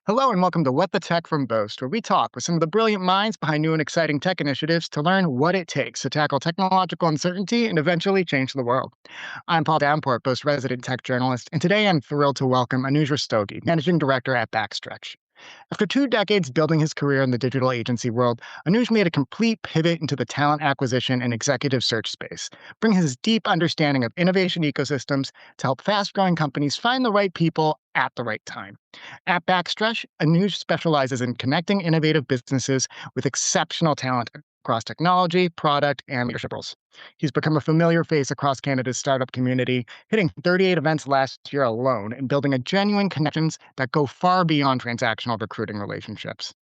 Hello and welcome to What the Tech from Boast, where we talk with some of the brilliant minds behind new and exciting tech initiatives to learn what it takes to tackle technological uncertainty and eventually change the world. I'm Paul Downport, Boast resident tech journalist, and today I'm thrilled to welcome Anuj Rastogi, managing director at Backstretch. After 2 decades building his career in the digital agency world, Anuj made a complete pivot into the talent acquisition and executive search space, bringing his deep understanding of innovation ecosystems to help fast-growing companies find the right people at the right time. At Backstretch, Anuj specializes in connecting innovative businesses with exceptional talent across technology, product, and leadership roles. He's become a familiar face across Canada's startup community, hitting 38 events last year alone and building a genuine connections that go far beyond transactional recruiting relationships.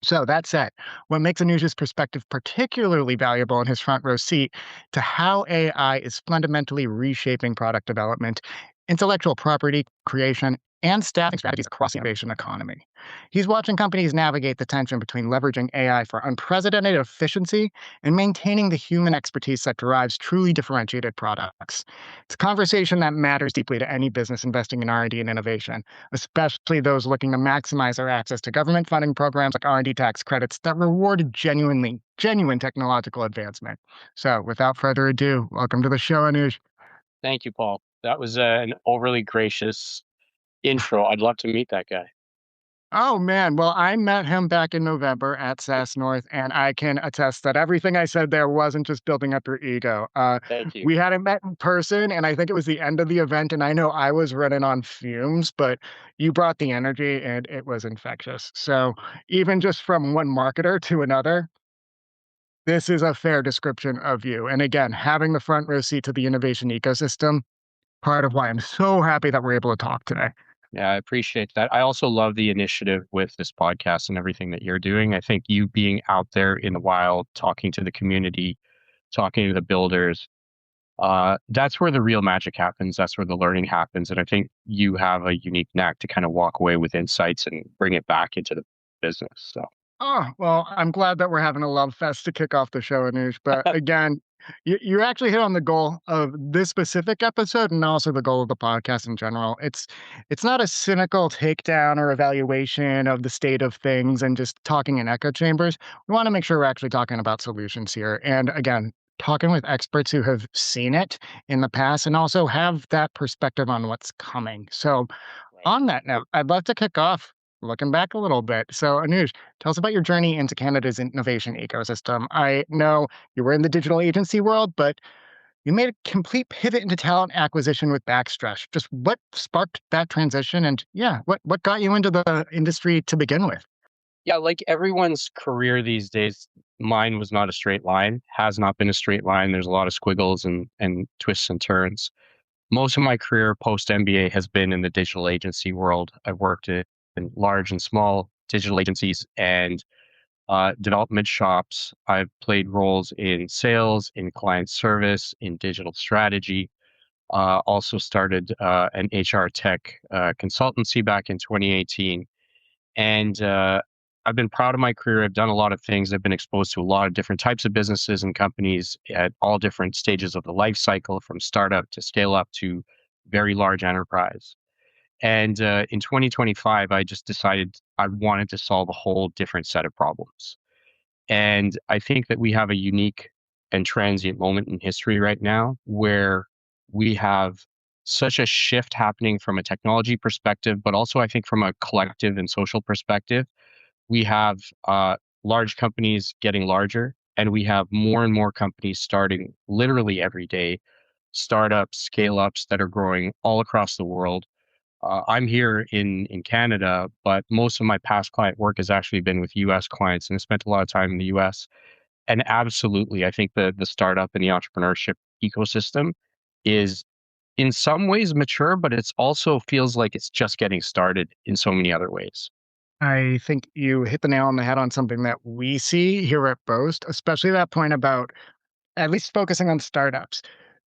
So that said, what makes Anuj's perspective particularly valuable in his front row seat to how AI is fundamentally reshaping product development, intellectual property creation, and staffing strategies across the innovation economy. He's watching companies navigate the tension between leveraging AI for unprecedented efficiency and maintaining the human expertise that drives truly differentiated products. It's a conversation that matters deeply to any business investing in R&D and innovation, especially those looking to maximize their access to government funding programs like R&D tax credits that reward genuine technological advancement. So, without further ado, welcome to the show, Anuj. Thank you, Paul. That was an overly gracious intro. I'd love to meet that guy. Oh man, well, I met him back in November at SAS North, and I can attest that everything I said there wasn't just building up your ego. Thank you. We hadn't met in person, and I think it was the end of the event, and I know I was running on fumes, but you brought the energy, and it was infectious. So even just from one marketer to another, this is a fair description of you. And again, having the front row seat to the innovation ecosystem, part of why I'm so happy that we're able to talk today. Yeah, I appreciate that. I also love the initiative with this podcast and everything that you're doing. I think you being out there in the wild, talking to the community, talking to the builders, that's where the real magic happens. That's where the learning happens. And I think you have a unique knack to kind of walk away with insights and bring it back into the business. So Oh, well, I'm glad that we're having a love fest to kick off the show, Anush. But again, you actually hit on the goal of this specific episode and also the goal of the podcast in general. It's not a cynical takedown or evaluation of the state of things and just talking in echo chambers. We want to make sure we're actually talking about solutions here. And again, talking with experts who have seen it in the past and also have that perspective on what's coming. So right. on that note, I'd love to kick off looking back a little bit. So, Anuj, tell us about your journey into Canada's innovation ecosystem. I know you were in the digital agency world, but you made a complete pivot into talent acquisition with Backstretch. Just what sparked that transition? And yeah, what got you into the industry to begin with? Yeah, like everyone's career these days, mine was not a straight line, has not been a straight line. There's a lot of squiggles and twists and turns. Most of my career post MBA has been in the digital agency world. I've worked in large and small digital agencies and development shops. I've played roles in sales, in client service, in digital strategy. Also started an HR tech consultancy back in 2018. And I've been proud of my career. I've done a lot of things. I've been exposed to a lot of different types of businesses and companies at all different stages of the life cycle, from startup to scale up to very large enterprise. And in 2025, I just decided I wanted to solve a whole different set of problems. And I think that we have a unique and transient moment in history right now where we have such a shift happening from a technology perspective, but also I think from a collective and social perspective. We have large companies getting larger, and we have more and more companies starting literally every day, startups, scale ups that are growing all across the world. I'm here in Canada, but most of my past client work has actually been with US clients, and I spent a lot of time in the US. And absolutely, I think the startup and the entrepreneurship ecosystem is in some ways mature, but it's also feels like it's just getting started in so many other ways. I think you hit the nail on the head on something that we see here at Boast, especially that point about at least focusing on startups.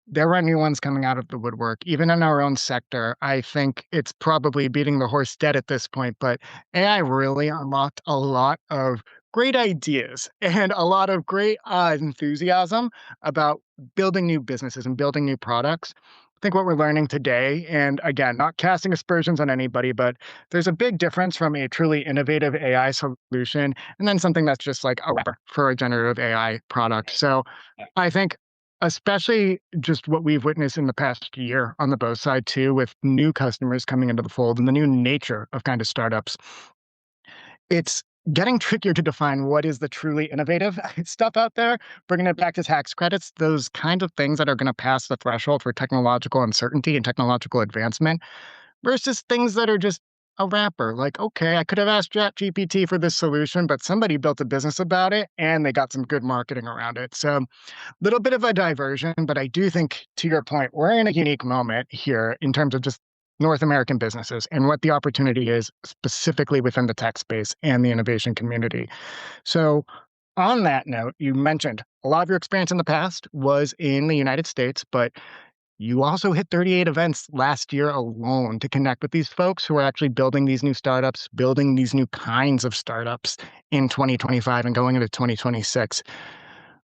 There are new ones coming out of the woodwork, even in our own sector. I think it's probably beating the horse dead at this point, but AI really unlocked a lot of great ideas and a lot of great enthusiasm about building new businesses and building new products. I think what we're learning today, and again, not casting aspersions on anybody, but there's a big difference from a truly innovative AI solution and then something that's just like a wrapper for a generative AI product. So I think, especially just what we've witnessed in the past year on the Boast side too, with new customers coming into the fold and the new nature of kind of startups, it's getting trickier to define what is the truly innovative stuff out there, bringing it back to tax credits, those kinds of things that are going to pass the threshold for technological uncertainty and technological advancement versus things that are just a wrapper. Like, okay, I could have asked ChatGPT for this solution, but somebody built a business about it and they got some good marketing around it. So, little bit of a diversion, but I do think, to your point, we're in a unique moment here in terms of just North American businesses and what the opportunity is specifically within the tech space and the innovation community. So, on that note, you mentioned a lot of your experience in the past was in the United States, but you also hit 38 events last year alone to connect with these folks who are actually building these new startups, building these new kinds of startups in 2025 and going into 2026.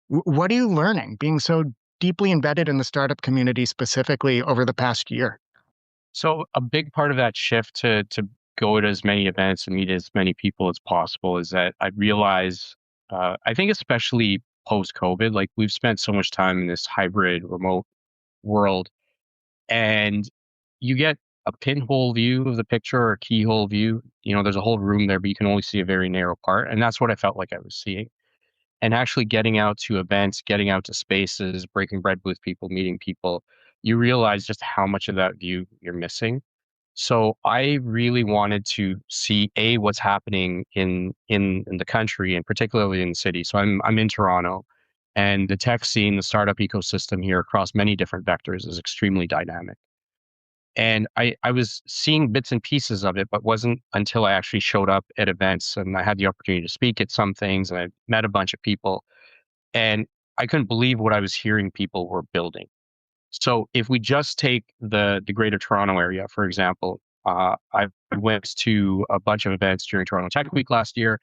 What are you learning being so deeply embedded in the startup community specifically over the past year? So a big part of that shift to go to as many events and meet as many people as possible is that I realize, I think especially post COVID, like we've spent so much time in this hybrid remote world, and you get a pinhole view of the picture or a keyhole view. You know, there's a whole room there, but you can only see a very narrow part, and that's what I felt like I was seeing. And actually getting out to events, getting out to spaces, breaking bread with people, meeting people, you realize just how much of that view you're missing. So I really wanted to see what's happening in the country and particularly in the city. So I'm in Toronto, and the tech scene, the startup ecosystem here across many different vectors is extremely dynamic. And I was seeing bits and pieces of it, but wasn't until I actually showed up at events and I had the opportunity to speak at some things and I met a bunch of people, and I couldn't believe what I was hearing people were building. So if we just take the Greater Toronto area, for example, I went to a bunch of events during Toronto Tech Week last year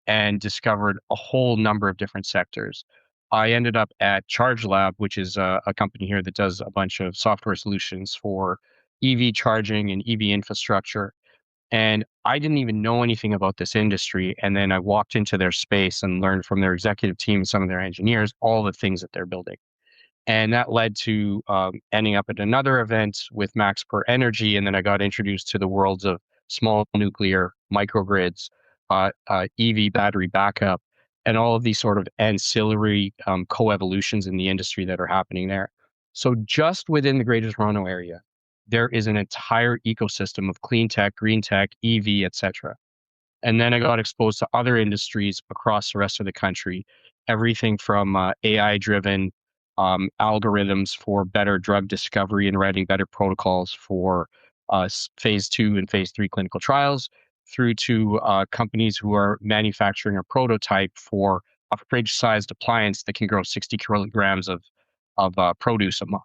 and discovered a whole number of different sectors. I ended up at Charge Lab, which is a company here that does a bunch of software solutions for EV charging and EV infrastructure. And I didn't even know anything about this industry. And then I walked into their space and learned from their executive team, some of their engineers, all the things that they're building. And that led to ending up at another event with Max Per Energy. And then I got introduced to the worlds of small nuclear, microgrids, EV battery backup, and all of these sort of ancillary coevolutions in the industry that are happening there. So just within the Greater Toronto area, there is an entire ecosystem of clean tech, green tech, EV, et cetera. And then I got exposed to other industries across the rest of the country, everything from AI driven algorithms for better drug discovery and writing better protocols for phase 2 and phase 3 clinical trials, through to companies who are manufacturing a prototype for a fridge sized appliance that can grow 60 kilograms of produce a month.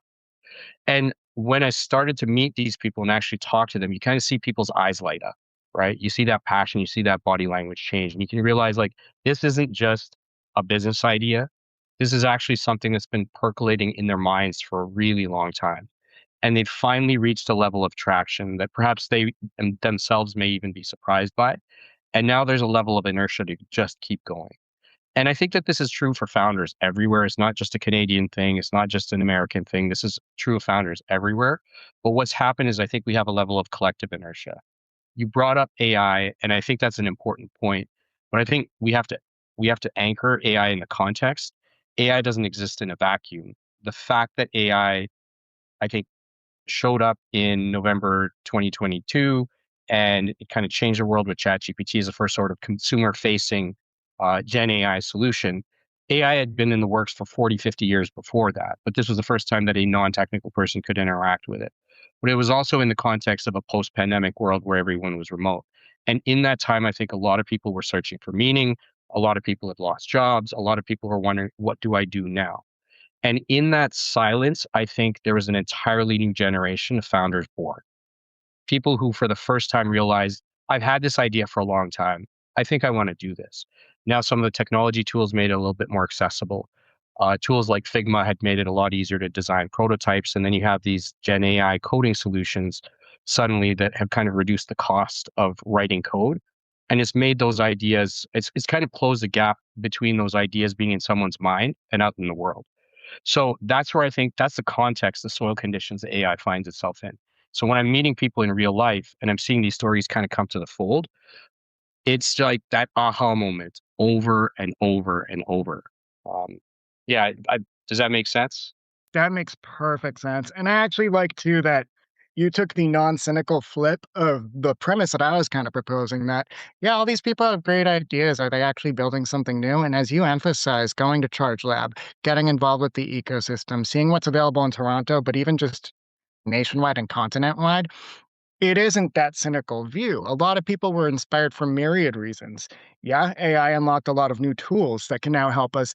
And when I started to meet these people and actually talk to them, you kind of see people's eyes light up, right? You see that passion, you see that body language change, and you can realize like this isn't just a business idea. This is actually something that's been percolating in their minds for a really long time. And they've finally reached a level of traction that perhaps they themselves may even be surprised by. And now there's a level of inertia to just keep going. And I think that this is true for founders everywhere. It's not just a Canadian thing. It's not just an American thing. This is true of founders everywhere. But what's happened is I think we have a level of collective inertia. You brought up AI, and I think that's an important point. But I think we have to anchor AI in the context. AI doesn't exist in a vacuum. The fact that I think showed up in November 2022, and it kind of changed the world with ChatGPT as the first sort of consumer-facing Gen AI solution. AI had been in the works for 40, 50 years before that, but this was the first time that a non-technical person could interact with it. But it was also in the context of a post-pandemic world where everyone was remote. And in that time, I think a lot of people were searching for meaning. A lot of people had lost jobs. A lot of people were wondering, what do I do now? And in that silence, I think there was an entirely new generation of founders born. People who, for the first time, realized, I've had this idea for a long time. I think I want to do this. Now, some of the technology tools made it a little bit more accessible. Tools like Figma had made it a lot easier to design prototypes. And then you have these Gen AI coding solutions suddenly that have kind of reduced the cost of writing code. And it's made those ideas, it's kind of closed the gap between those ideas being in someone's mind and out in the world. So that's where I think that's the context, the soil conditions that AI finds itself in. So when I'm meeting people in real life and I'm seeing these stories kind of come to the fold, it's like that aha moment over and over and over. Um, yeah, does that make sense? That makes perfect sense. And I actually like too that you took the non-cynical flip of the premise that I was kind of proposing that, yeah, all these people have great ideas. Are they actually building something new? And as you emphasize, going to Charge Lab, getting involved with the ecosystem, seeing what's available in Toronto, but even just nationwide and continent wide, it isn't that cynical view. A lot of people were inspired for myriad reasons. Yeah, AI unlocked a lot of new tools that can now help us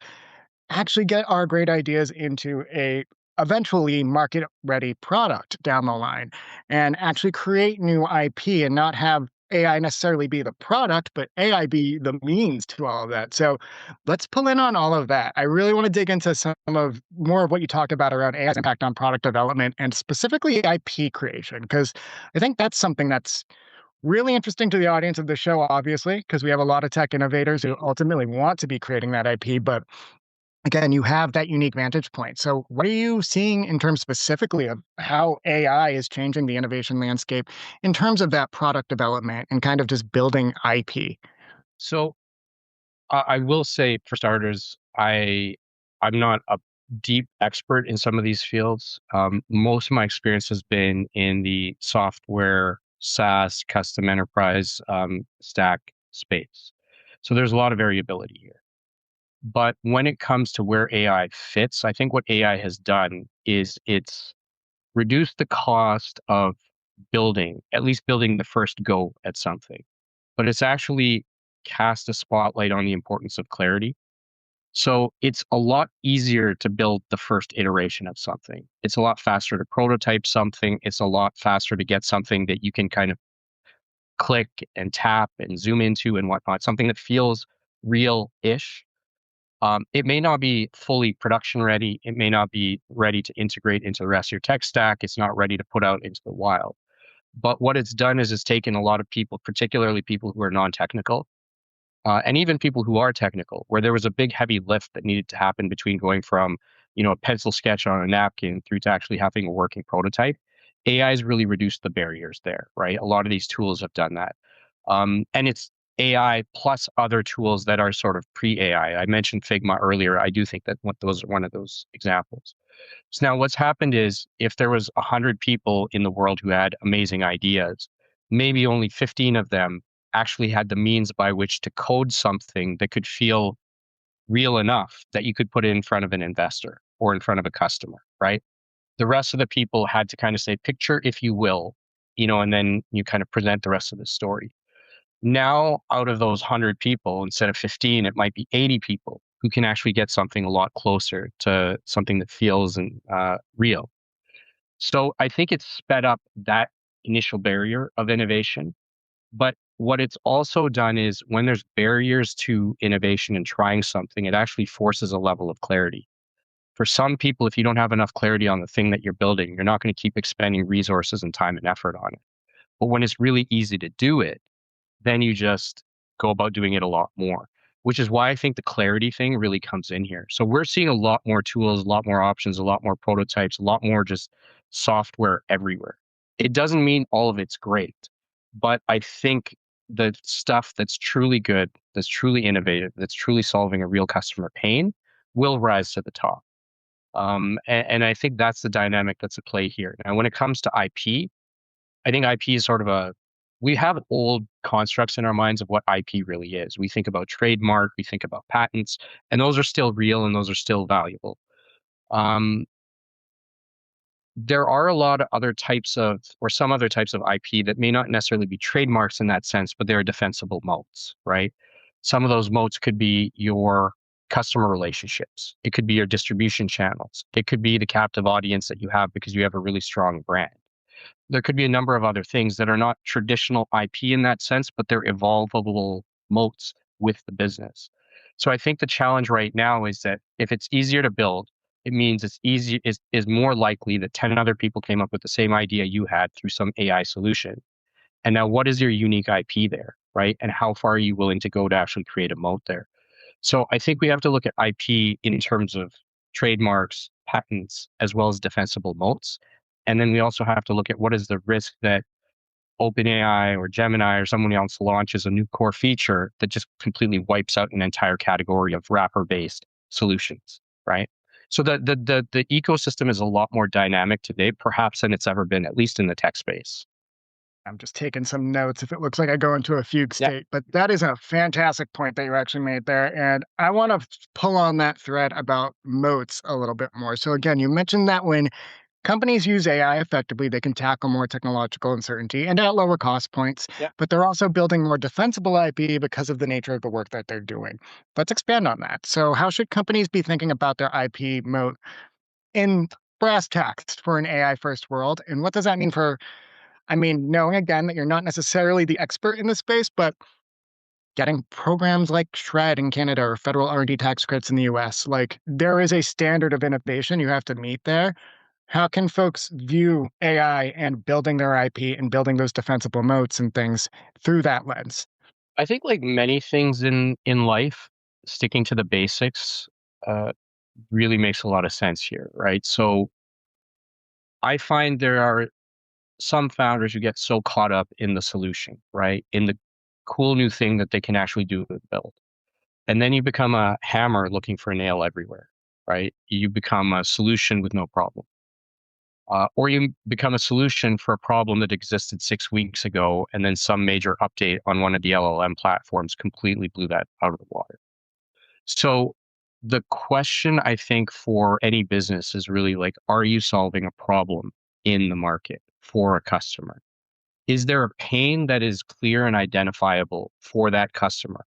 actually get our great ideas into a eventually market ready product down the line and actually create new IP and not have AI necessarily be the product, but AI be the means to all of that. So let's pull in on all of that. I really want to dig into some of more of what you talked about around AI's impact on product development and specifically IP creation, because I think that's something that's really interesting to the audience of the show, obviously, because we have a lot of tech innovators who ultimately want to be creating that IP, but again, you have that unique vantage point. So, what are you seeing in terms specifically of how AI is changing the innovation landscape in terms of that product development and kind of just building IP? So I will say, for starters, I'm not a deep expert in some of these fields. Most of my experience has been in the software, SaaS, custom enterprise stack space. So there's a lot of variability here. But when it comes to where AI fits, I think what AI has done is it's reduced the cost of building, at least building the first go at something. But it's actually cast a spotlight on the importance of clarity. So it's a lot easier to build the first iteration of something. It's a lot faster to prototype something. It's a lot faster to get something that you can kind of click and tap and zoom into and whatnot, something that feels real ish. It may not be fully production ready. It may not be ready to integrate into the rest of your tech stack. It's not ready to put out into the wild. But what it's done is it's taken a lot of people, particularly people who are non-technical, and even people who are technical, where there was a big heavy lift that needed to happen between going from, a pencil sketch on a napkin through to actually having a working prototype. AI has really reduced the barriers there, right? A lot of these tools have done that. And it's AI plus other tools that are sort of pre-AI. I mentioned Figma earlier. I do think that those are one of those examples. So now what's happened is if there was 100 people in the world who had amazing ideas, maybe only 15 of them actually had the means by which to code something that could feel real enough that you could put it in front of an investor or in front of a customer, right? The rest of the people had to kind of say, picture if you will, and then you kind of present the rest of the story. Now, out of those 100 people, instead of 15, it might be 80 people who can actually get something a lot closer to something that feels and real. So I think it's sped up that initial barrier of innovation. But what it's also done is when there's barriers to innovation and trying something, it actually forces a level of clarity. For some people, if you don't have enough clarity on the thing that you're building, you're not going to keep expending resources and time and effort on it. But when it's really easy to do it, then you just go about doing it a lot more, which is why I think the clarity thing really comes in here. So we're seeing a lot more tools, a lot more options, a lot more prototypes, a lot more just software everywhere. It doesn't mean all of it's great, but I think the stuff that's truly good, that's truly innovative, that's truly solving a real customer pain will rise to the top. And I think that's the dynamic that's at play here. Now, when it comes to IP, I think IP is sort of we have old constructs in our minds of what IP really is. We think about trademark, we think about patents, and those are still real and those are still valuable. Um, there are a lot of other types of, or some other types of IP that may not necessarily be trademarks in that sense, but they're defensible moats, right? Some of those moats could be your customer relationships. It could be your distribution channels. It could be the captive audience that you have because you have a really strong brand. There could be a number of other things that are not traditional IP in that sense, but they're evolvable moats with the business. So I think the challenge right now is that if it's easier to build, it means it's easy is more likely that 10 other people came up with the same idea you had through some AI solution. And now what is your unique IP there, right? And how far are you willing to go to actually create a moat there? So I think we have to look at IP in terms of trademarks, patents, as well as defensible moats. And then we also have to look at what is the risk that OpenAI or Gemini or someone else launches a new core feature that just completely wipes out an entire category of wrapper-based solutions, right? So the ecosystem is a lot more dynamic today, perhaps than it's ever been, at least in the tech space. I'm just taking some notes if it looks like I go into a fugue Yeah. state, but that is a fantastic point that you actually made there. And I want to pull on that thread about moats a little bit more. So, again, you mentioned that when companies use AI effectively, they can tackle more technological uncertainty and at lower cost points, Yeah. but they're also building more defensible IP because of the nature of the work that they're doing. Let's expand on that. So, how should companies be thinking about their IP moat in brass tacks for an AI first world? And what does that mean for, I mean, knowing again that you're not necessarily the expert in the space, but getting programs like SR&ED in Canada or federal R&D tax credits in the US, like there is a standard of innovation you have to meet there. How can folks view AI and building their IP and building those defensible moats and things through that lens? I think like many things in life, sticking to the basics uh, really makes a lot of sense here, right? So I find there are some founders who get so caught up in the solution, right? In the cool new thing that they can actually do and build. And then you become a hammer looking for a nail everywhere, right? You become a solution with no problem. Or you become a solution for a problem that existed 6 weeks ago, and then some major update on one of the LLM platforms completely blew that out of the water. So the question I think for any business is really like, are you solving a problem in the market for a customer? Is there a pain that is clear and identifiable for that customer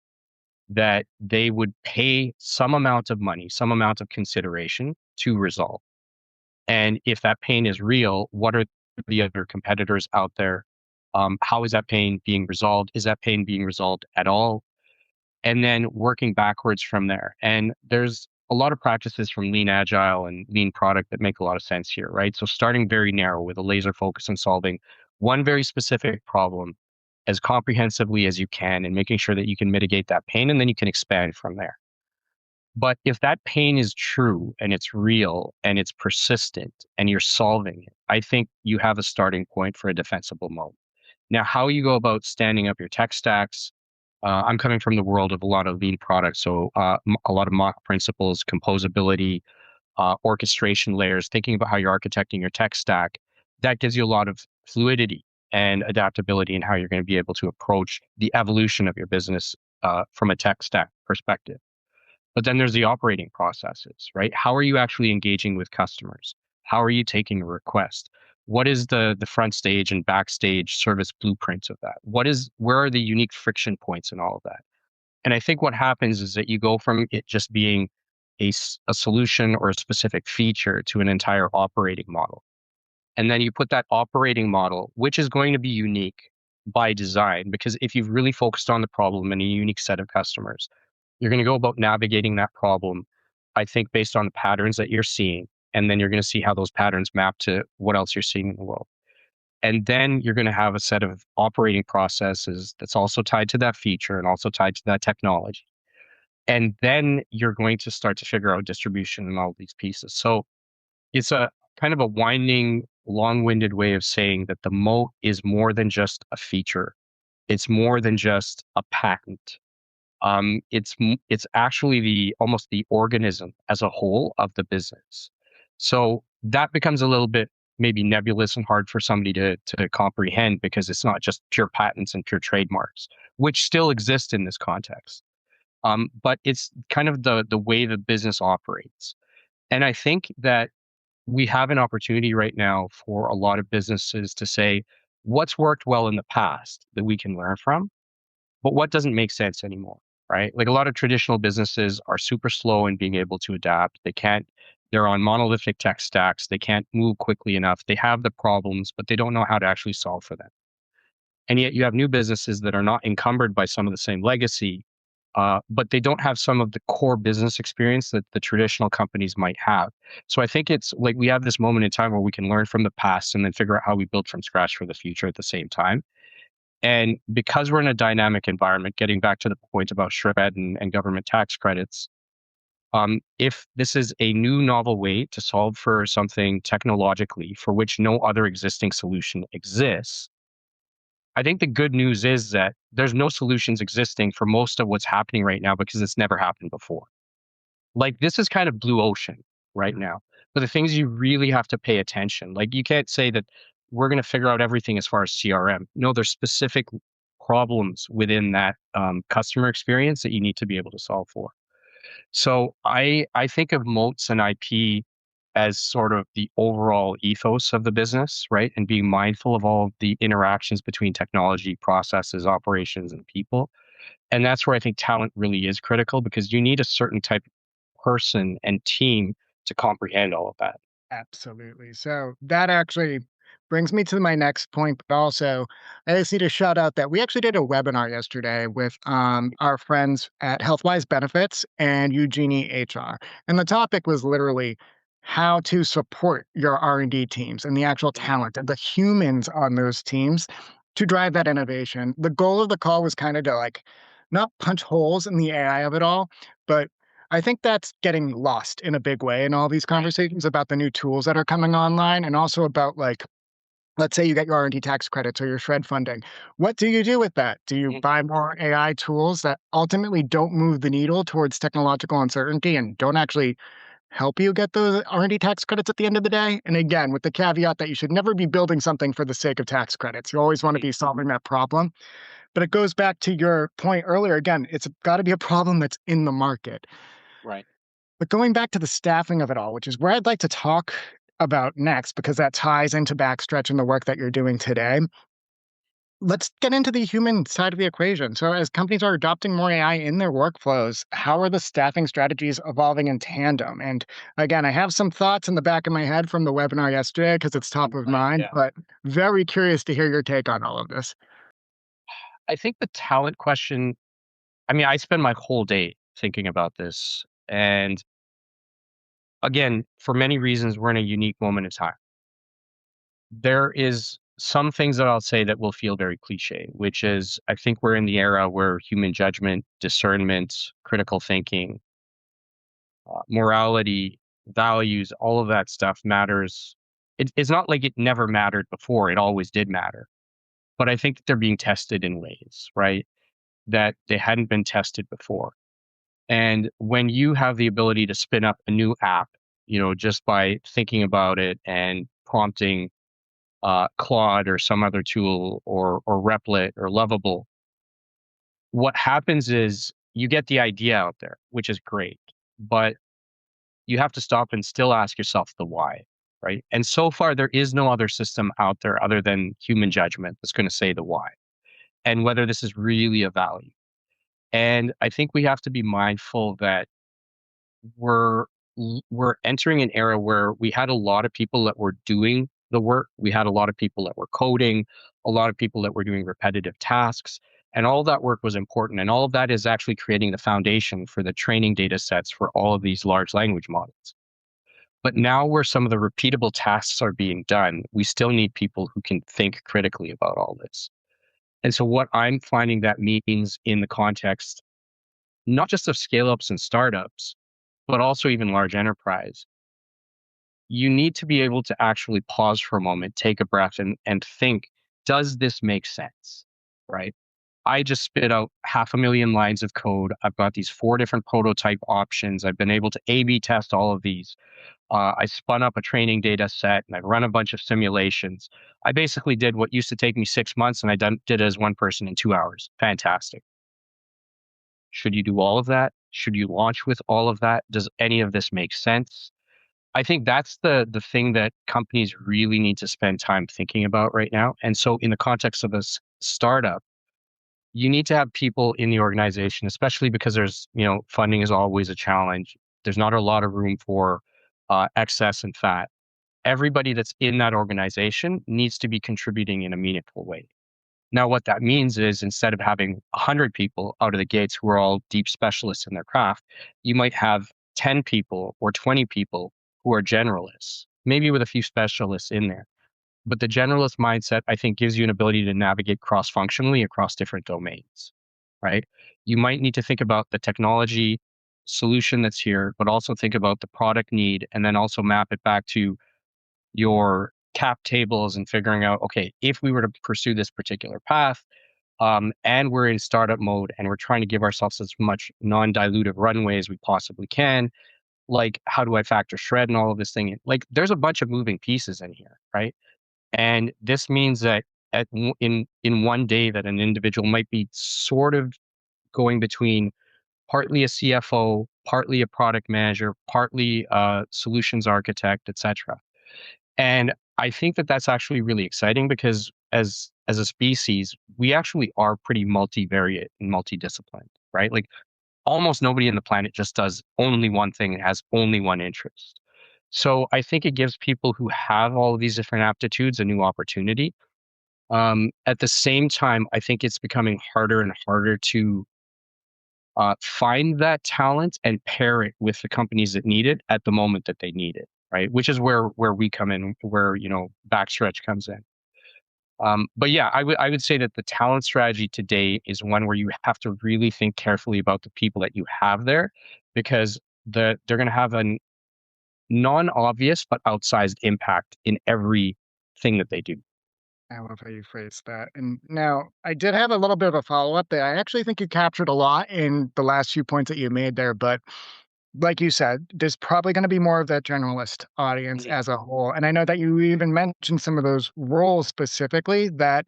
that they would pay some amount of money, some amount of consideration to resolve? And if that pain is real, what are the other competitors out there? How is that pain being resolved? Is that pain being resolved at all? And then working backwards from there. And there's a lot of practices from lean agile and lean product that make a lot of sense here, right? So starting very narrow with a laser focus on solving one very specific problem as comprehensively as you can and making sure that you can mitigate that pain and then you can expand from there. But if that pain is true and it's real and it's persistent and you're solving it, I think you have a starting point for a defensible moat. Now, how you go about standing up your tech stacks, I'm coming from the world of a lot of lean products, so a lot of mock principles, composability, orchestration layers, thinking about how you're architecting your tech stack. That gives you a lot of fluidity and adaptability in how you're going to be able to approach the evolution of your business from a tech stack perspective. But then there's the operating processes, right? How are you actually engaging with customers? How are you taking a request? What is the front stage and backstage service blueprints of that? Where are the unique friction points in all of that? And I think what happens is that you go from it just being a solution or a specific feature to an entire operating model. And then you put that operating model, which is going to be unique by design, because if you've really focused on the problem and a unique set of customers, you're going to go about navigating that problem, I think, based on the patterns that you're seeing. And then you're going to see how those patterns map to what else you're seeing in the world. And then you're going to have a set of operating processes that's also tied to that feature and also tied to that technology. And then you're going to start to figure out distribution and all these pieces. So it's a kind of a winding, long-winded way of saying that the moat is more than just a feature. It's more than just a patent. It's actually the almost the organism as a whole of the business. So that becomes a little bit maybe nebulous and hard for somebody to comprehend because it's not just pure patents and pure trademarks, which still exist in this context. But it's kind of the way the business operates. And I think that we have an opportunity right now for a lot of businesses to say what's worked well in the past that we can learn from, but what doesn't make sense anymore, right? Like a lot of traditional businesses are super slow in being able to adapt. They're on monolithic tech stacks. They can't move quickly enough. They have the problems, but they don't know how to actually solve for them. And yet you have new businesses that are not encumbered by some of the same legacy, but they don't have some of the core business experience that the traditional companies might have. So I think it's like we have this moment in time where we can learn from the past and then figure out how we build from scratch for the future at the same time. And because we're in a dynamic environment, getting back to the point about SR&ED and government tax credits, if this is a new novel way to solve for something technologically for which no other existing solution exists, I think the good news is that there's no solutions existing for most of what's happening right now because it's never happened before. Like this is kind of blue ocean right now. But the things you really have to pay attention, like you can't say that we're going to figure out everything as far as CRM. No, there's specific problems within that customer experience that you need to be able to solve for. So I think of moats and IP as sort of the overall ethos of the business, right? And being mindful of all of the interactions between technology, processes, operations, and people. And that's where I think talent really is critical because you need a certain type of person and team to comprehend all of that. Absolutely. So that actually brings me to my next point, but also I just need to shout out that we actually did a webinar yesterday with our friends at Healthwise Benefits and Eugenie HR. And the topic was literally how to support your R&D teams and the actual talent and the humans on those teams to drive that innovation. The goal of the call was kind of to like not punch holes in the AI of it all, but I think that's getting lost in a big way in all these conversations about the new tools that are coming online and also about like, let's say you get your R&D tax credits or your shred funding. What do you do with that? Do you buy more AI tools that ultimately don't move the needle towards technological uncertainty and don't actually help you get those R&D tax credits at the end of the day? And again, with the caveat that you should never be building something for the sake of tax credits. You always want to be solving that problem. But it goes back to your point earlier. Again, it's got to be a problem that's in the market. Right. But going back to the staffing of it all, which is where I'd like to talk about next, because that ties into Backstretch and the work that you're doing today. Let's get into the human side of the equation. So, as companies are adopting more AI in their workflows, how are the staffing strategies evolving in tandem? And again, I have some thoughts in the back of my head from the webinar yesterday because it's top of mind, Yeah. but very curious to hear your take on all of this. I think the talent question, I mean, I spend my whole day thinking about this. And again, for many reasons, we're in a unique moment in time. There is some things that I'll say that will feel very cliche, which is I think we're in the era where human judgment, discernment, critical thinking, morality, values, all of that stuff matters. It's not like it never mattered before, it always did matter. But I think that they're being tested in ways, right? That they hadn't been tested before. And when you have the ability to spin up a new app, just by thinking about it and prompting Claude or some other tool or Replit or Lovable, what happens is you get the idea out there, which is great, but you have to stop and still ask yourself the why, right? And so far, there is no other system out there other than human judgment that's going to say the why and whether this is really a value. And I think we have to be mindful that we're we're entering an era where we had a lot of people that were doing the work. We had a lot of people that were coding, a lot of people that were doing repetitive tasks, and all of that work was important. And all of that is actually creating the foundation for the training data sets for all of these large language models. But now where some of the repeatable tasks are being done, we still need people who can think critically about all this. And so what I'm finding that means in the context, not just of scale ups and startups, but also even large enterprise, you need to be able to actually pause for a moment, take a breath, and think, does this make sense? Right? I just spit out 500,000 lines of code. I've got these 4 different prototype options. I've been able to A/B test all of these. I spun up a training data set and I've run a bunch of simulations. I basically did what used to take me 6 months and did it as one person in 2 hours. Fantastic. Should you do all of that? Should you launch with all of that? Does any of this make sense? I think that's the thing that companies really need to spend time thinking about right now. And so in the context of a startup, you need to have people in the organization, especially because funding is always a challenge. There's not a lot of room for excess and fat. Everybody that's in that organization needs to be contributing in a meaningful way. Now, what that means is instead of having 100 people out of the gates who are all deep specialists in their craft, you might have 10 people or 20 people who are generalists, maybe with a few specialists in there. But the generalist mindset, I think, gives you an ability to navigate cross functionally across different domains, right? You might need to think about the technology solution that's here, but also think about the product need and then also map it back to your cap tables and figuring out, okay, if we were to pursue this particular path, and we're in startup mode and we're trying to give ourselves as much non-dilutive runway as we possibly can, like how do I factor shred and all of this thing in? Like there's a bunch of moving pieces in here, right? And this means that in one day that an individual might be sort of going between partly a CFO, partly a product manager, partly a solutions architect, etc. And I think that that's actually really exciting because as a species, we actually are pretty multivariate and multidisciplined, right? Like almost nobody on the planet just does only one thing and has only one interest. So I think it gives people who have all of these different aptitudes a new opportunity. At the same time, I think it's becoming harder and harder to find that talent and pair it with the companies that need it at the moment that they need it, right? Which is where we come in, where Backstretch comes in. But yeah, I would say that the talent strategy today is one where you have to really think carefully about the people that you have there, because they're going to have a non-obvious but outsized impact in everything that they do. I love how you phrased that. And now I did have a little bit of a follow-up that I actually think you captured a lot in the last few points that you made there. But like you said, there's probably going to be more of that generalist audience Mhm. as a whole. And I know that you even mentioned some of those roles specifically that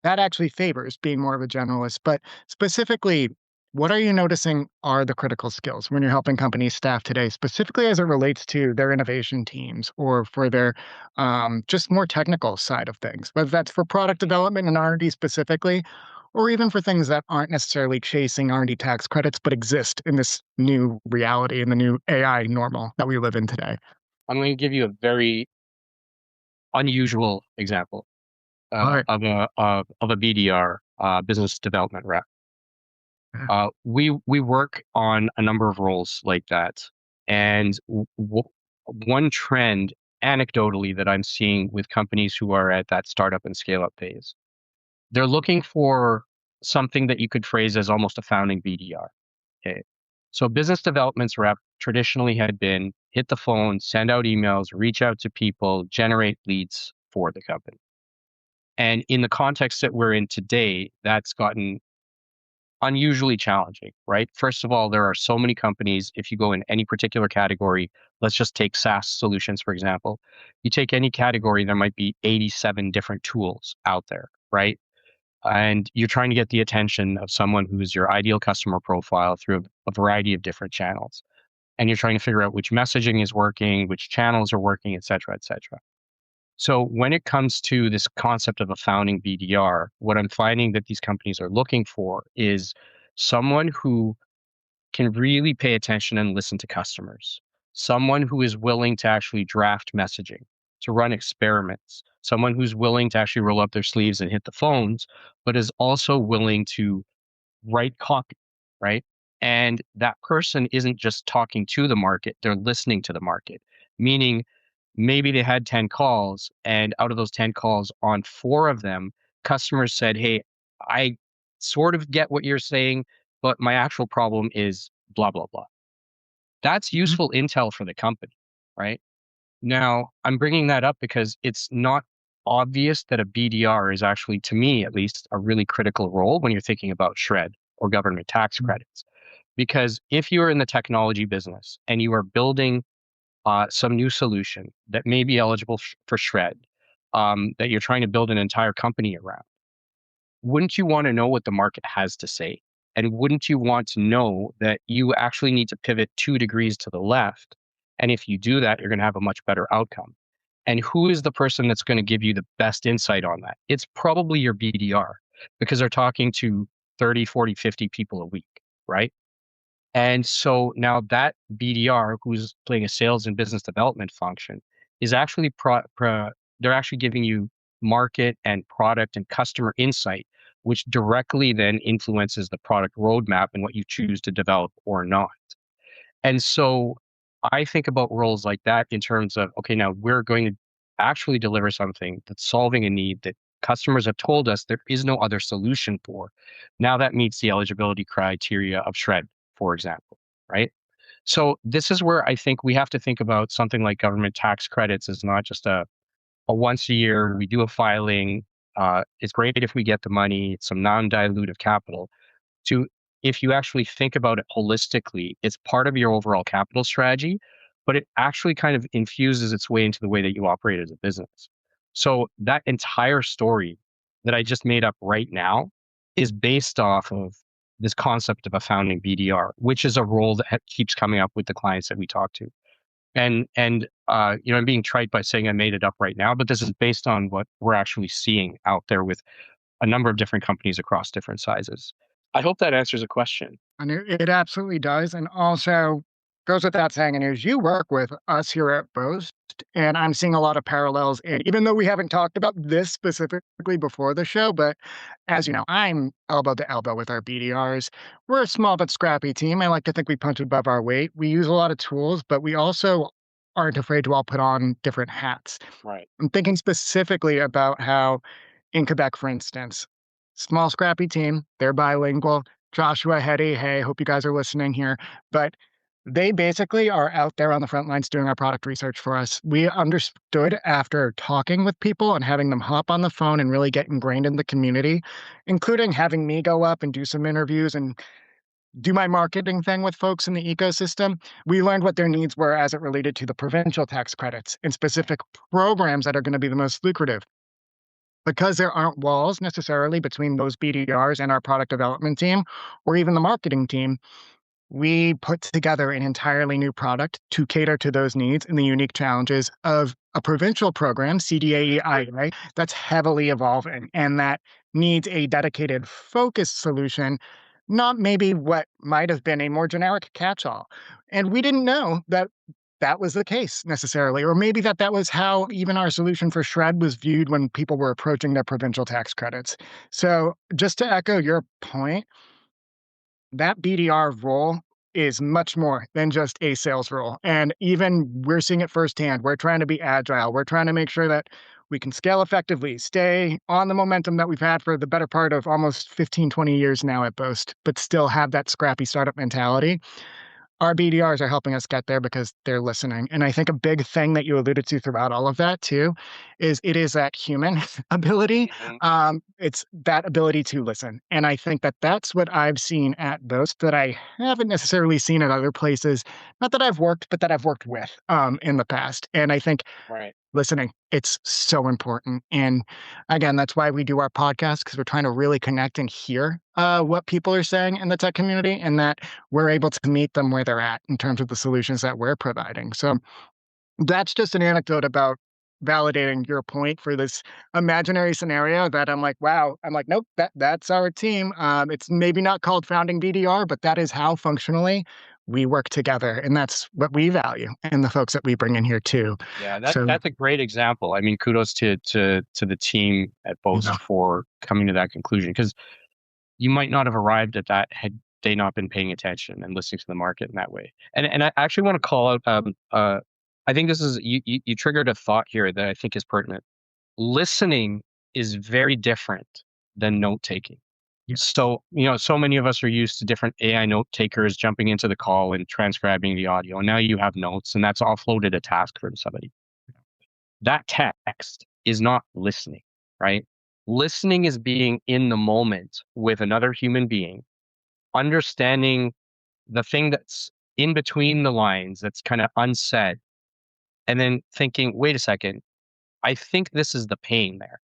actually favors being more of a generalist. But specifically, what are you noticing are the critical skills when you're helping companies staff today, specifically as it relates to their innovation teams or for their just more technical side of things, whether that's for product development and R&D specifically, or even for things that aren't necessarily chasing R&D tax credits, but exist in this new reality in the new AI normal that we live in today. I'm going to give you a very unusual example All right. of a BDR, business development rep. Yeah. We work on a number of roles like that, and one trend, anecdotally, that I'm seeing with companies who are at that startup and scale up phase, they're looking for something that you could phrase as almost a founding BDR. Okay, so business development's rep traditionally had been hit the phone, send out emails, reach out to people, generate leads for the company. And in the context that we're in today, that's gotten unusually challenging, right? First of all, there are so many companies. If you go in any particular category, let's just take SaaS solutions, for example. You take any category, there might be 87 different tools out there, right? And you're trying to get the attention of someone who's your ideal customer profile through a variety of different channels. And you're trying to figure out which messaging is working, which channels are working, et cetera, et cetera. So when it comes to this concept of a founding BDR, what I'm finding that these companies are looking for is someone who can really pay attention and listen to customers, someone who is willing to actually draft messaging, to run experiments, someone who's willing to actually roll up their sleeves and hit the phones, but is also willing to write copy, right? And that person isn't just talking to the market, they're listening to the market, meaning maybe they had 10 calls, and out of those 10 calls, on four of them, customers said, hey, I sort of get what you're saying, but my actual problem is blah, blah, blah. That's Mhm. useful intel for the company, right? Now, I'm bringing that up because it's not obvious that a BDR is actually, to me at least, a really critical role when you're thinking about SR&ED or government tax credits. Because if you're in the technology business and you are building some new solution that may be eligible for SR&ED, that you're trying to build an entire company around, wouldn't you want to know what the market has to say? And wouldn't you want to know that you actually need to pivot 2 degrees to the left? And if you do that, you're going to have a much better outcome. And who is the person that's going to give you the best insight on that? It's probably your BDR, because they're talking to 30, 40, 50 people a week, right? And so now that BDR, who's playing a sales and business development function, is actually they're actually giving you market and product and customer insight, which directly then influences the product roadmap and what you choose to develop or not. And so I think about roles like that in terms of, okay, now we're going to actually deliver something that's solving a need that customers have told us there is no other solution for. Now that meets the eligibility criteria of SR&ED, for example, right? So this is where I think we have to think about something like government tax credits as not just a once a year, we do a filing. It's great if we get the money, it's some non-dilutive capital to if you actually think about it holistically, it's part of your overall capital strategy, but it actually kind of infuses its way into the way that you operate as a business. So that entire story that I just made up right now is based off of this concept of a founding BDR, which is a role that keeps coming up with the clients that we talk to. I'm being trite by saying I made it up right now, but this is based on what we're actually seeing out there with a number of different companies across different sizes. I hope that answers a question. And it absolutely does. And also goes without saying, and as you work with us here at Boast, and I'm seeing a lot of parallels. And even though we haven't talked about this specifically before the show, but as you know, I'm elbow to elbow with our BDRs. We're a small but scrappy team. I like to think we punch above our weight. We use a lot of tools, but we also aren't afraid to all put on different hats. Right. I'm thinking specifically about how in Quebec, for instance, small scrappy team, they're bilingual. Joshua, Hetty, hey, hope you guys are listening here. But they basically are out there on the front lines doing our product research for us. We understood after talking with people and having them hop on the phone and really get ingrained in the community, including having me go up and do some interviews and do my marketing thing with folks in the ecosystem. We learned what their needs were as it related to the provincial tax credits and specific programs that are going to be the most lucrative. Because there aren't walls necessarily between those BDRs and our product development team or even the marketing team, we put together an entirely new product to cater to those needs and the unique challenges of a provincial program, CDAEI, right? That's heavily evolving and that needs a dedicated focused solution, not maybe what might have been a more generic catch-all. And we didn't know that that was the case necessarily, or maybe that was how even our solution for SR&ED was viewed when people were approaching their provincial tax credits. So just to echo your point, that BDR role is much more than just a sales role. And even we're seeing it firsthand. We're trying to be agile. We're trying to make sure that we can scale effectively, stay on the momentum that we've had for the better part of almost 15, 20 years now at Boast, but still have that scrappy startup mentality. Our BDRs are helping us get there because they're listening. And I think a big thing that you alluded to throughout all of that too is it is that human ability. It's that ability to listen. And I think that that's what I've seen at Boast that I haven't necessarily seen at other places. Not that I've worked, but that I've worked with in the past. And I think Right. listening, it's so important. And again, that's why we do our podcast, because we're trying to really connect and hear what people are saying in the tech community and that we're able to meet them where they're at in terms of the solutions that we're providing. So that's just an anecdote about validating your point for this imaginary scenario that I'm like, wow. I'm like, nope, that's our team. It's maybe not called founding BDR, but that is how functionally we work together. And that's what we value and the folks that we bring in here too. Yeah, So, that's a great example. I mean, kudos to the team at Boast for coming to that conclusion, because you might not have arrived at that had they not been paying attention and listening to the market in that way. And I actually want to call out. I think this is you triggered a thought here that I think is pertinent. Listening is very different than note taking. yes. So, so many of us are used to different AI note takers jumping into the call and transcribing the audio. And now you have notes, and that's offloaded a task for somebody. That text is not listening, right? Listening is being in the moment with another human being, understanding the thing that's in between the lines that's kind of unsaid, and then thinking, wait a second, I think this is the pain there.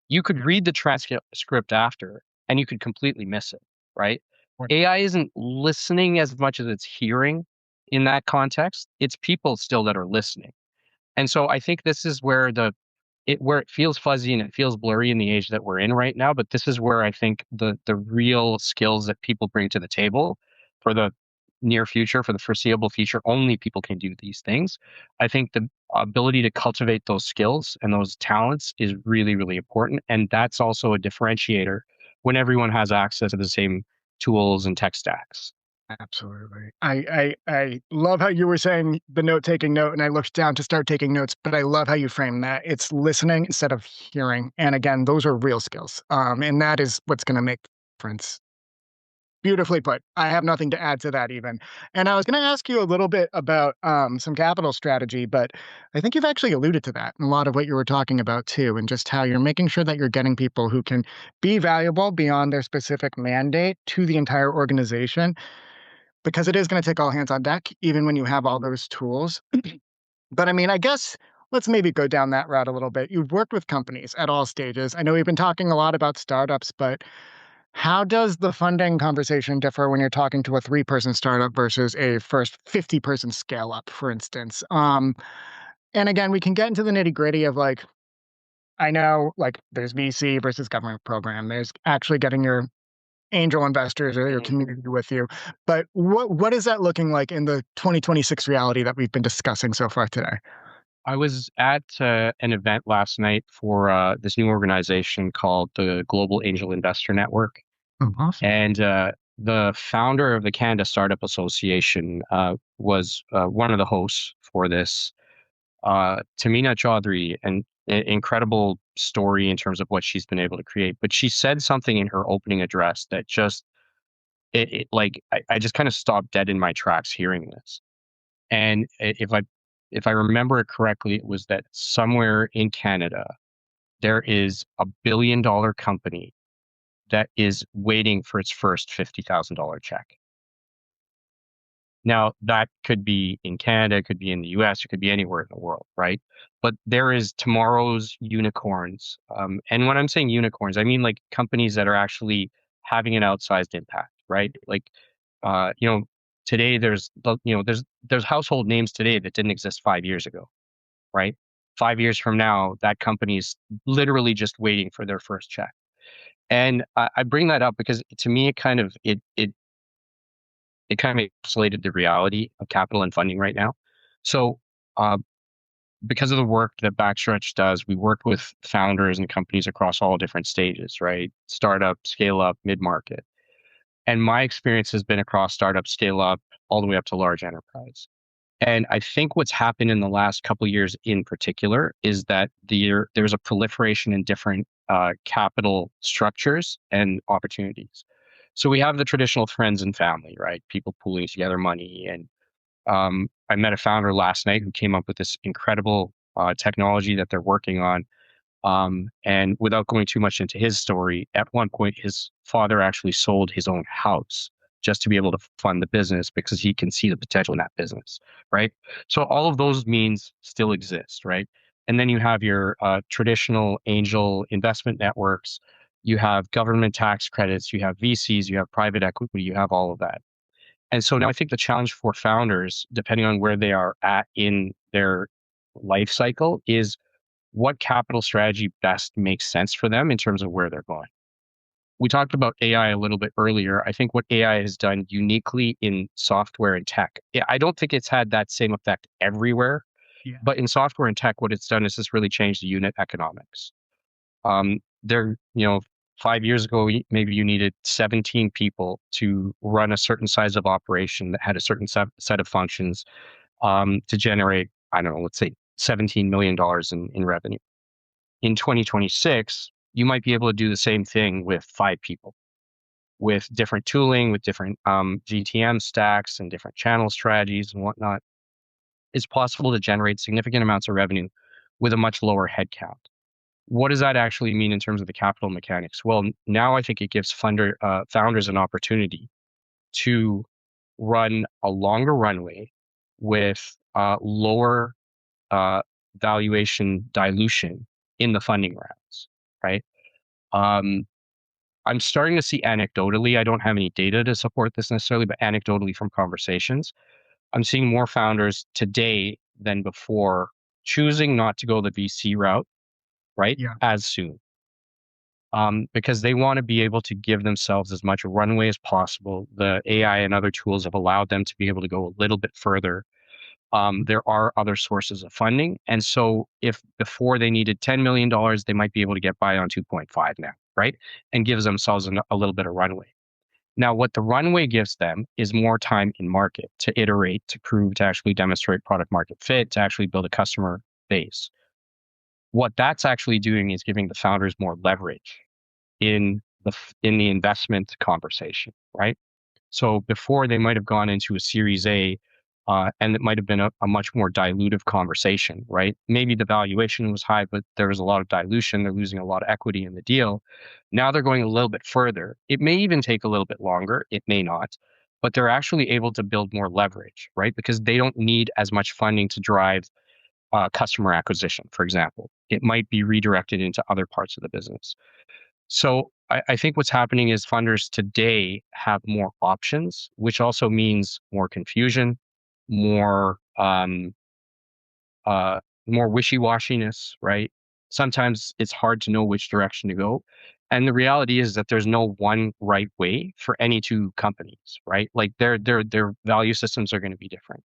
You could read the transcript after and you could completely miss it, right? Right. AI isn't listening as much as it's hearing in that context. It's people still that are listening. And so I think this is where where it feels fuzzy and it feels blurry in the age that we're in right now. But this is where I think the real skills that people bring to the table for the near future, for the foreseeable future, only people can do these things. I think ability to cultivate those skills and those talents is really, really important. And that's also a differentiator when everyone has access to the same tools and tech stacks. Absolutely. I love how you were saying the note-taking note, and I looked down to start taking notes, but I love how you frame that. It's listening instead of hearing, and again, those are real skills, and that is what's gonna make the difference. Beautifully put. I have nothing to add to that even. And I was gonna ask you a little bit about, some capital strategy, but I think you've actually alluded to that in a lot of what you were talking about too, and just how you're making sure that you're getting people who can be valuable beyond their specific mandate to the entire organization, because it is gonna take all hands on deck even when you have all those tools. But I mean, I guess let's maybe go down that route a little bit. You've worked with companies at all stages. I know we've been talking a lot about startups, but how does the funding conversation differ when you're talking to a three-person startup versus a first 50-person scale up, for instance? And again, we can get into the nitty-gritty of like, I know like there's VC versus government program. There's actually getting your angel investors or your Mhm. community with you. But what is that looking like in the 2026 reality that we've been discussing so far today? I was at an event last night for this new organization called the Global Angel Investor Network. Oh, awesome. And the founder of the Canada Startup Association was one of the hosts for this, Tamina Chaudhry, and incredible story in terms of what she's been able to create. But she said something in her opening address that just, I just kind of stopped dead in my tracks hearing this. And if I remember it correctly, it was that somewhere in Canada, there is a $1 billion company that is waiting for its first $50,000 check. Now, that could be in Canada, it could be in the US, it could be anywhere in the world, right? But there is tomorrow's unicorns. And when I'm saying unicorns, I mean like companies that are actually having an outsized impact, right? Like, you know, today there's household names today that didn't exist 5 years ago, right? 5 years from now, that company's literally just waiting for their first check. And I bring that up because to me, it kind of encapsulated the reality of capital and funding right now. So, uh, because of the work that Backstretch does, we work with founders and companies across all different stages, right? Startup, scale up, mid market. And my experience has been across startup, scale up, all the way up to large enterprise. And I think what's happened in the last couple of years in particular is that there's a proliferation in different capital structures and opportunities. So we have the traditional friends and family, right? People pooling together money. And I met a founder last night who came up with this incredible technology that they're working on. And without going too much into his story, at one point, his father actually sold his own house just to be able to fund the business because he can see the potential in that business, right? So all of those means still exist, right? And then you have your traditional angel investment networks, you have government tax credits, you have VCs, you have private equity, you have all of that. And so now I think the challenge for founders, depending on where they are at in their life cycle, is what capital strategy best makes sense for them in terms of where they're going. We talked about AI a little bit earlier. I think what AI has done uniquely in software and tech, I don't think it's had that same effect everywhere, Yeah. but in software and tech, what it's done is it's really changed the unit economics. There, 5 years ago, maybe you needed 17 people to run a certain size of operation that had a certain set of functions to generate, I don't know, let's say $17 million in revenue. In 2026, you might be able to do the same thing with 5 people, with different tooling, with different GTM stacks and different channel strategies and whatnot. It's possible to generate significant amounts of revenue with a much lower headcount. What does that actually mean in terms of the capital mechanics? Well, now I think it gives founders an opportunity to run a longer runway with lower uh, valuation dilution in the funding rounds, right? Um, I'm starting to see anecdotally, I don't have any data to support this necessarily, but anecdotally from conversations, I'm seeing more founders today than before choosing not to go the VC route, right? Yeah. As soon. Because they want to be able to give themselves as much runway as possible. The AI and other tools have allowed them to be able to go a little bit further. There are other sources of funding. And so if before they needed $10 million, they might be able to get by on 2.5 now, right? And gives themselves a little bit of runway. Now, what the runway gives them is more time in market to iterate, to prove, to actually demonstrate product market fit, to actually build a customer base. What that's actually doing is giving the founders more leverage in the investment conversation, right? So before they might have gone into a Series A, and it might have been a much more dilutive conversation, right? Maybe the valuation was high, but there was a lot of dilution. They're losing a lot of equity in the deal. Now they're going a little bit further. It may even take a little bit longer. It may not, but they're actually able to build more leverage, right? Because they don't need as much funding to drive customer acquisition, for example. It might be redirected into other parts of the business. So I think what's happening is funders today have more options, which also means more confusion, more more wishy-washiness, right? Sometimes it's hard to know which direction to go. And the reality is that there's no one right way for any two companies, right? Like their value systems are going to be different.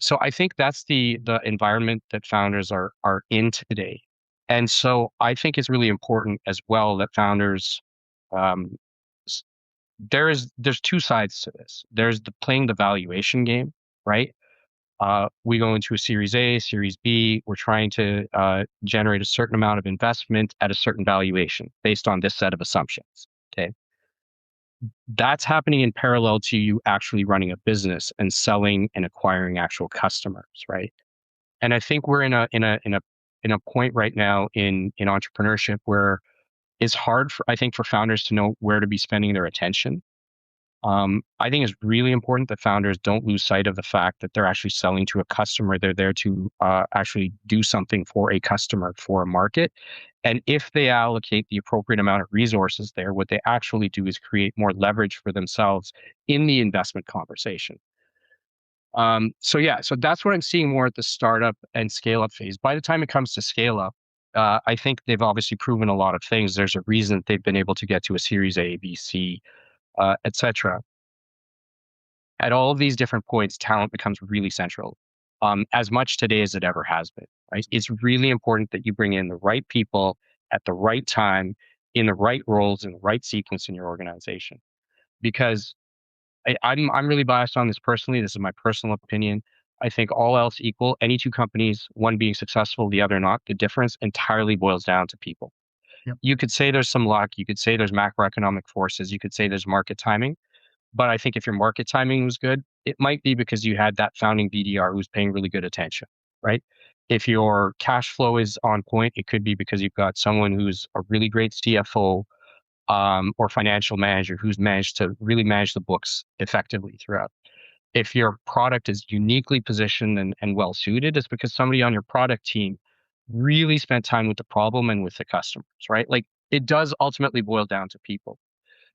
So I think that's the environment that founders are in today. And so I think it's really important as well that founders um, s- there's two sides to this. There's the playing the valuation game, right? We go into a Series A, Series B. We're trying to generate a certain amount of investment at a certain valuation based on this set of assumptions. Okay, that's happening in parallel to you actually running a business and selling and acquiring actual customers, right? And I think we're in a point right now in entrepreneurship where it's hard for I think for founders to know where to be spending their attention. I think it's really important that founders don't lose sight of the fact that they're actually selling to a customer. They're there to actually do something for a customer, for a market. And if they allocate the appropriate amount of resources there, what they actually do is create more leverage for themselves in the investment conversation. So yeah, so that's what I'm seeing more at the startup and scale up phase. By the time it comes to scale up, I think they've obviously proven a lot of things. There's a reason that they've been able to get to a Series A, B, C, etc. At all of these different points, talent becomes really central, as much today as it ever has been. Right? It's really important that you bring in the right people at the right time, in the right roles, in the right sequence in your organization. Because I'm really biased on this personally. This is my personal opinion. I think all else equal, any two companies, one being successful, the other not, the difference entirely boils down to people. Yep. You could say there's some luck. You could say there's macroeconomic forces. You could say there's market timing. But I think if your market timing was good, it might be because you had that founding BDR who's paying really good attention, right? If your cash flow is on point, it could be because you've got someone who's a really great CFO, or financial manager who's managed to really manage the books effectively throughout. If your product is uniquely positioned and well suited, it's because somebody on your product team really spent time with the problem and with the customers, right? Like it does ultimately boil down to people.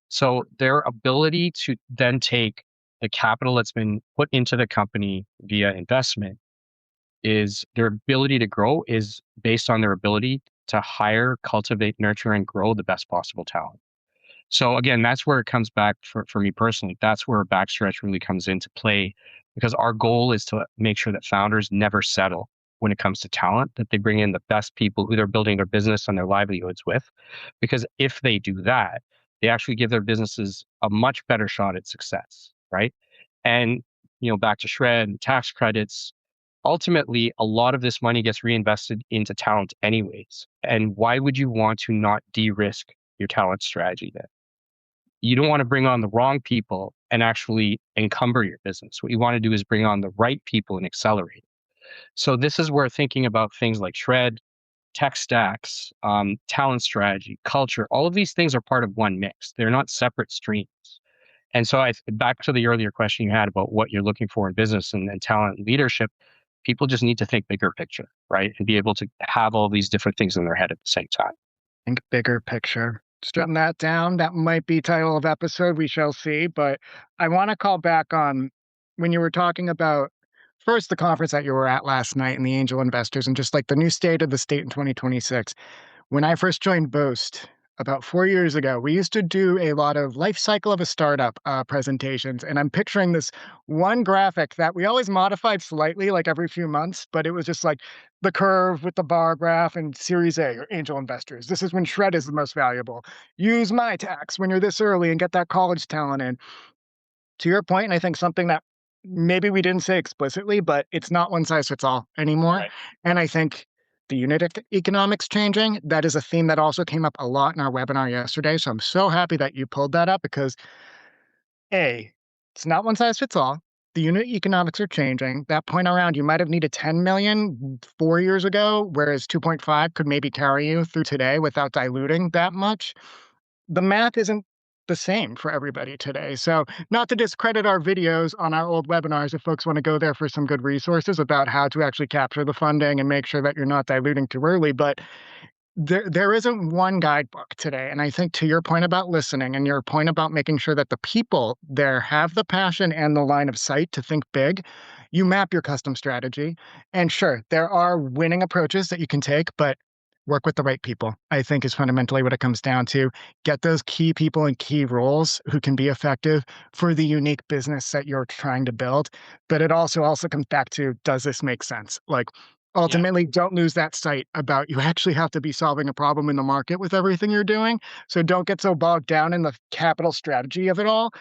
So their ability to then take the capital that's been put into the company via investment is their ability to grow is based on their ability to hire, cultivate, nurture, and grow the best possible talent. So again, that's where it comes back for me personally. That's where Backstretch really comes into play because our goal is to make sure that founders never settle when it comes to talent, that they bring in the best people who they're building their business and their livelihoods with. Because if they do that, they actually give their businesses a much better shot at success, right? And back to shred, tax credits. Ultimately, a lot of this money gets reinvested into talent anyways. And why would you want to not de-risk your talent strategy then? You don't want to bring on the wrong people and actually encumber your business. What you want to do is bring on the right people and accelerate. So this is where thinking about things like shred, tech stacks, talent strategy, culture, all of these things are part of one mix. They're not separate streams. And so back to the earlier question you had about what you're looking for in business and talent and leadership, people just need to think bigger picture, right? And be able to have all these different things in their head at the same time. Think bigger picture. Just jotting that down. That might be title of episode. We shall see. But I want to call back on when you were talking about first the conference that you were at last night and the angel investors and just like the new state of the state in 2026. When I first joined Boast, about 4 years ago, we used to do a lot of life cycle of a startup presentations. And I'm picturing this one graphic that we always modified slightly, like every few months, but it was just like the curve with the bar graph and Series A or angel investors. This is when Shred is the most valuable. Use my tax when you're this early and get that college talent in. To your point, and I think something that maybe we didn't say explicitly, but it's not one size fits all anymore. Right. And I think the unit economics changing, that is a theme that also came up a lot in our webinar yesterday. So I'm so happy that you pulled that up because A, it's not one size fits all. The unit economics are changing. That point around, you might have needed 10 million 4 years ago, whereas 2.5 could maybe carry you through today without diluting that much. The math isn't the same for everybody today. So, not to discredit our videos on our old webinars, if folks want to go there for some good resources about how to actually capture the funding and make sure that you're not diluting too early, but there isn't one guidebook today. And I think to your point about listening and your point about making sure that the people there have the passion and the line of sight to think big, you map your custom strategy. And sure, there are winning approaches that you can take, but work with the right people, I think is fundamentally what it comes down to. Get those key people in key roles who can be effective for the unique business that you're trying to build. But it also comes back to, does this make sense? Like, Yeah. ultimately, don't lose that sight about you actually have to be solving a problem in the market with everything you're doing. So don't get so bogged down in the capital strategy of it all.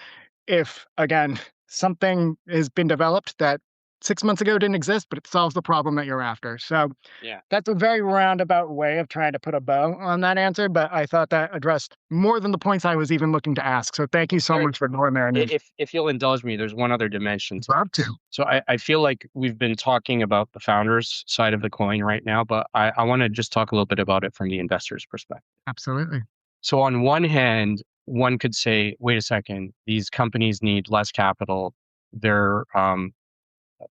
If, again, something has been developed that 6 months ago didn't exist, but it solves the problem that you're after. So Yeah. that's a very roundabout way of trying to put a bow on that answer, but I thought that addressed more than the points I was even looking to ask. So thank you so There, much for going there, Anuj. if you'll indulge me, there's one other dimension to Love to. this. So I feel like we've been talking about the founders side of the coin right now, but I want to just talk a little bit about it from the investor's perspective. Absolutely. So on one hand, one could say, wait a second, these companies need less capital. They're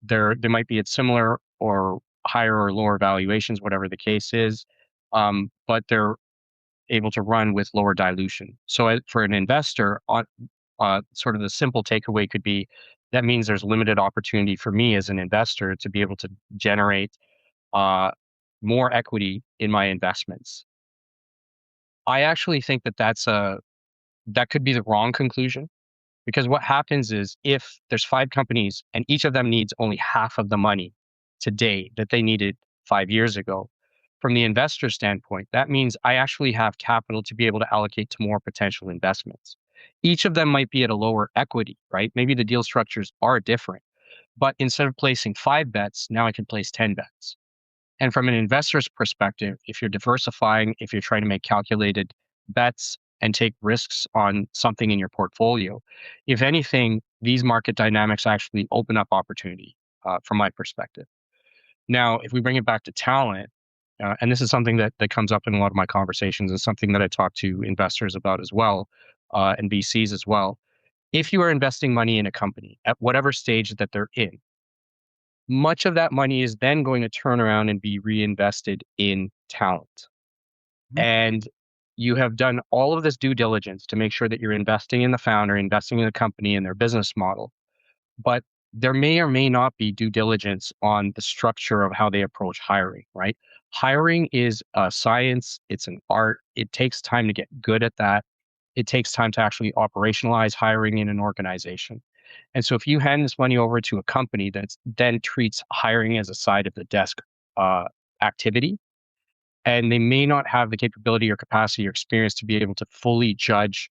they might be at similar or higher or lower valuations, whatever the case is, but they're able to run with lower dilution. So for an investor, on sort of the simple takeaway could be that means there's limited opportunity for me as an investor to be able to generate uh, more equity in my investments. I actually think that that could be the wrong conclusion. Because what happens is if there's 5 companies and each of them needs only half of the money today that they needed 5 years ago, from the investor standpoint, that means I actually have capital to be able to allocate to more potential investments. Each of them might be at a lower equity, right? Maybe the deal structures are different, but instead of placing 5 bets, now I can place 10 bets. And from an investor's perspective, if you're diversifying, if you're trying to make calculated bets and take risks on something in your portfolio, if anything, these market dynamics actually open up opportunity from my perspective. Now, if we bring it back to talent, and this is something that comes up in a lot of my conversations, and something that I talk to investors about as well, and VCs as well. If you are investing money in a company at whatever stage that they're in, much of that money is then going to turn around and be reinvested in talent. Mhm. And you have done all of this due diligence to make sure that you're investing in the founder, investing in the company and their business model. But there may or may not be due diligence on the structure of how they approach hiring, right? Hiring is a science, it's an art. It takes time to get good at that. It takes time to actually operationalize hiring in an organization. And so if you hand this money over to a company that then treats hiring as a side of the desk uh, activity, and they may not have the capability or capacity or experience to be able to fully judge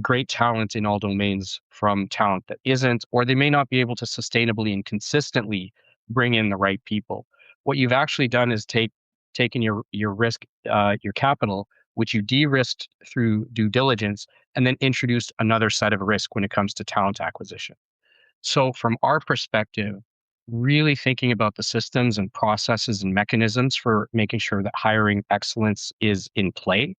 great talent in all domains from talent that isn't, or they may not be able to sustainably and consistently bring in the right people. What you've actually done is taken your risk, your capital, which you de-risked through due diligence, and then introduced another set of risk when it comes to talent acquisition. So, from our perspective, really thinking about the systems and processes and mechanisms for making sure that hiring excellence is in play,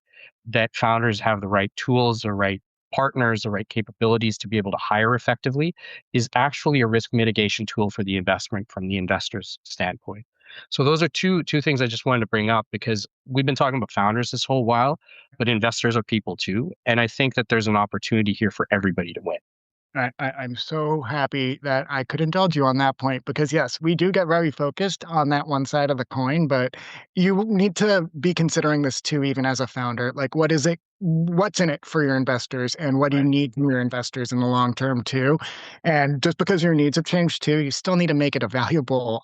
that founders have the right tools, the right partners, the right capabilities to be able to hire effectively is actually a risk mitigation tool for the investment from the investor's standpoint. So those are two things I just wanted to bring up because we've been talking about founders this whole while, but investors are people too. And I think that there's an opportunity here for everybody to win. I'm so happy that I could indulge you on that point because, yes, we do get very focused on that one side of the coin, but you need to be considering this too, even as a founder. Like, what is it? What's in it for your investors, and what do you Right. need from your investors in the long term too? And just because your needs have changed too, you still need to make it a valuable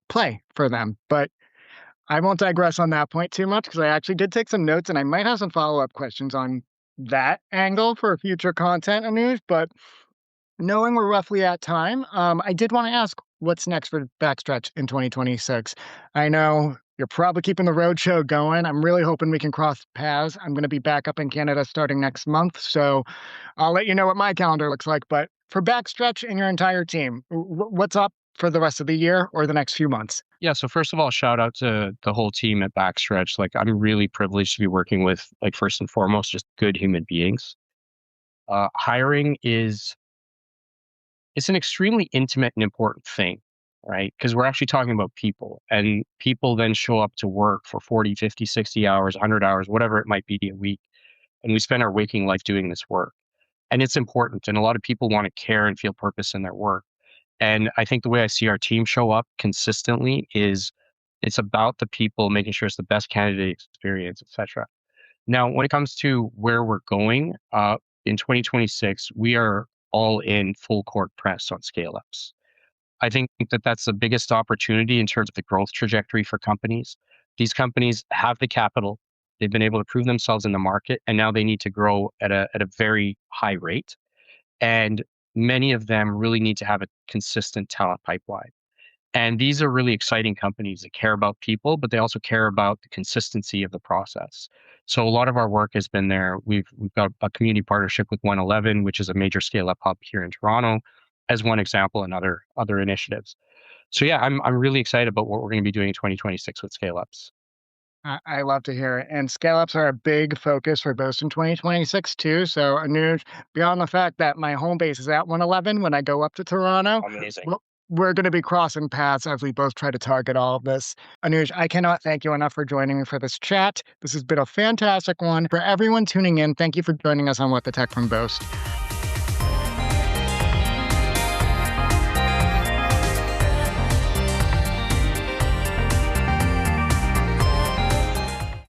play for them. But I won't digress on that point too much because I actually did take some notes, and I might have some follow up questions on that angle for future content, Anuj. But knowing we're roughly at time, I did want to ask what's next for Backstretch in 2026. I know you're probably keeping the roadshow going. I'm really hoping we can cross paths. I'm going to be back up in Canada starting next month, so I'll let you know what my calendar looks like. But for Backstretch and your entire team, what's up for the rest of the year or the next few months? Yeah. So first of all, shout out to the whole team at Backstretch. Like I'm really privileged to be working with, like, first and foremost, just good human beings. Hiring is it's an extremely intimate and important thing, right? Because we're actually talking about people, and people then show up to work for 40, 50, 60 hours, 100 hours, whatever it might be a week. And we spend our waking life doing this work. And it's important. And a lot of people want to care and feel purpose in their work. And I think the way I see our team show up consistently is it's about the people, making sure it's the best candidate experience, etc. Now, when it comes to where we're going in 2026, we are all in full court press on scale ups. I think that that's the biggest opportunity in terms of the growth trajectory for companies. These companies have the capital, they've been able to prove themselves in the market, and now they need to grow at a very high rate. And many of them really need to have a consistent talent pipeline. And these are really exciting companies that care about people, but they also care about the consistency of the process. So a lot of our work has been there. We've got a community partnership with 111, which is a major scale up hub here in Toronto, as one example, and other initiatives. So yeah, I'm really excited about what we're going to be doing in 2026 with scale ups. I love to hear it. And scale ups are a big focus for Boast in 2026 too. So Anuj, beyond the fact that my home base is at 111 when I go up to Toronto, Amazing. well, we're going to be crossing paths as we both try to target all of this. Anuj, I cannot thank you enough for joining me for this chat. This has been a fantastic one. For everyone tuning in, thank you for joining us on What the Tech from Boast.